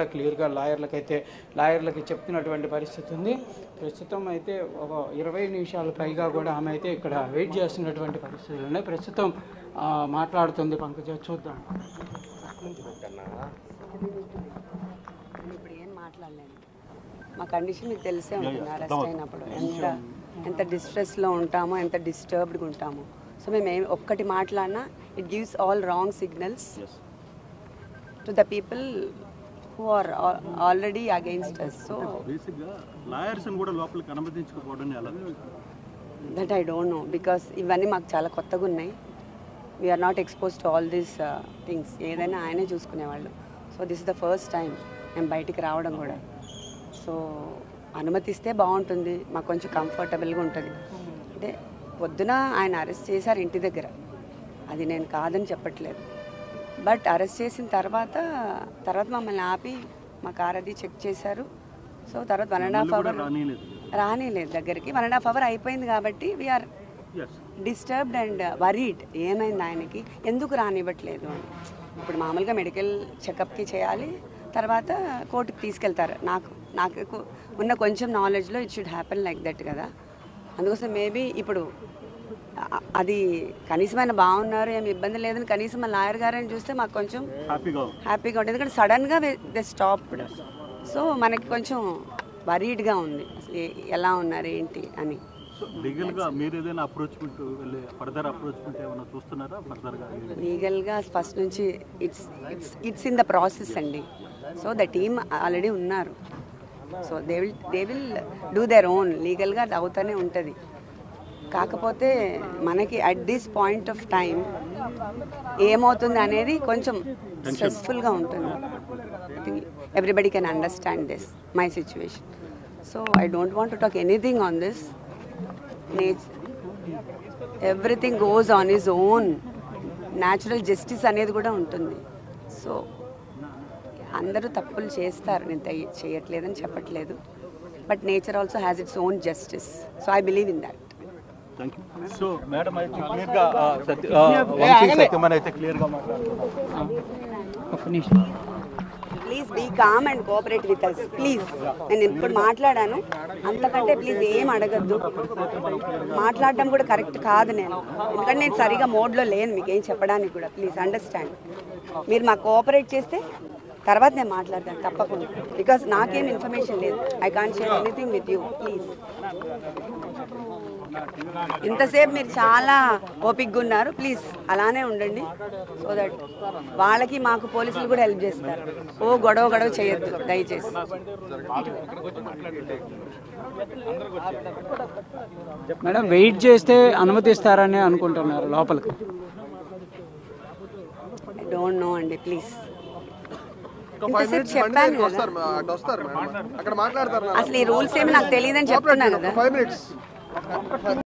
క్లియర్గా లాయర్లకి చెప్తున్నటువంటి పరిస్థితి ఉంది. ప్రస్తుతం అయితే ఒక 20 నిమిషాల పైగా కూడా ఆమె అయితే ఇక్కడ వెయిట్ చేస్తున్నటువంటి పరిస్థితులు ఉన్నాయి. ప్రస్తుతం మాట్లాడుతుంది పంకజ. చూద్దాం. ఇప్పుడు ఏం మాట్లాడలేను. మా కండిషన్ మీకు తెలిసే ఉంటుంది. అరెస్ట్ అయినప్పుడు ఎంత డిస్ట్రెస్లో ఉంటామో, ఎంత డిస్టర్బ్డ్గా ఉంటామో. సో మేము ఒక్కటి మాట్లాడినా it gives all wrong signals to the people who are already against us. So basically lawyers and kuda lopaliki anumadiంచుకోవడం ఎలా? that I don't know because ఇవన్నీ మాకు చాలా కొత్తగా ఉన్నాయి. We are not exposed to all these things. ఏదైనా ఆయనే చూసుకునేవాళ్ళు. So this is the first time మేము బయటికి రావడం కూడా. సో అనుమతిస్తే బాగుంటుంది, మాకు కొంచెం కంఫర్టబుల్గా ఉంటుంది. అంటే పొద్దున ఆయన అరెస్ట్ చేశారు ఇంటి దగ్గర, అది నేను కాదని చెప్పట్లేదు. బట్ అరెస్ట్ చేసిన తర్వాత మమ్మల్ని ఆపి మా కార్ అది చెక్ చేశారు. సో తర్వాత 1.5 అవర్ రానిలేదు దగ్గరికి. 1.5 అవర్ అయిపోయింది కాబట్టి వీఆర్ డిస్టర్బ్డ్ అండ్ వరీడ్. ఏమైంది ఆయనకి, ఎందుకు రానివ్వట్లేదు అని. ఇప్పుడు మామూలుగా మెడికల్ చెకప్కి చేయాలి, తర్వాత కోర్టుకి తీసుకెళ్తారు. నాకు ఉన్న కొంచెం నాలెడ్జ్లో it should happen like that కదా. అందుకోసం మేబీ ఇప్పుడు అది కనీసం ఆయన బాగున్నారు, ఏమి ఇబ్బంది లేదని కనీసం మా లాయర్ గారని చూస్తే మాకు కొంచెం హ్యాపీగా ఉంటుంది. ఎందుకంటే సడన్గా దే స్టాప్డ్. సో మనకి కొంచెం వరీడ్గా ఉంది, అసలు ఎలా ఉన్నారు ఏంటి అని. లీగల్గా ఫస్ట్ నుంచి ఇట్స్ ఇన్ ద ప్రాసెస్ అండి. సో ద టీమ్ ఆల్రెడీ ఉన్నారు. So they will do their own. లీగల్గా అది అవుతూనే ఉంటుంది. కాకపోతే మనకి at this point of time ఏమవుతుంది అనేది కొంచెం స్ట్రెస్ఫుల్గా ఉంటుంది. I think everybody can understand this my situation. So I don't want to talk anything on this. Everything goes on his own. Natural justice అనేది కూడా ఉంటుంది. సో అందరూ తప్పులు చేస్తారు, నేను చేయట్లేదని చెప్పట్లేదు. But nature also has its own justice. So I believe in that. Thank you. So, madam, I think clear ga please be calm and cooperate with us please. నేను ఇప్పుడు మాట్లాడాను, అంతకంటే ప్లీజ్ ఏం అడగద్దు. మాట్లాడడం కూడా కరెక్ట్ కాదు నేను, ఎందుకంటే నేను సరిగా మోడ్లో లేను మీకు ఏం చెప్పడానికి కూడా. Please understand. మీరు మాకు కోఆపరేట్ చేస్తే తర్వాత నేను మాట్లాడతాను తప్పకుండా. బికాస్ నాకేం ఇన్ఫర్మేషన్ లేదు. I can't share anything with you. Please. ఇంతసేపు మీరు చాలా ఓపిక్గా ఉన్నారు, ప్లీజ్ అలానే ఉండండి. సో దట్ వాళ్ళకి మాకు పోలీసులు కూడా హెల్ప్ చేస్తారు. గొడవ చేయొద్దు దయచేసి. మేడం, వెయిట్ చేస్తే అనుమతిస్తారని అనుకుంటున్నారు లోపలికి? ఐ డోంట్ నో అండి, ప్లీజ్. ఇంతసేపు చెప్పాను కదా, అసలు ఈ రూల్స్ ఏమి నాకు తెలియదని చెప్తున్నాను కదా.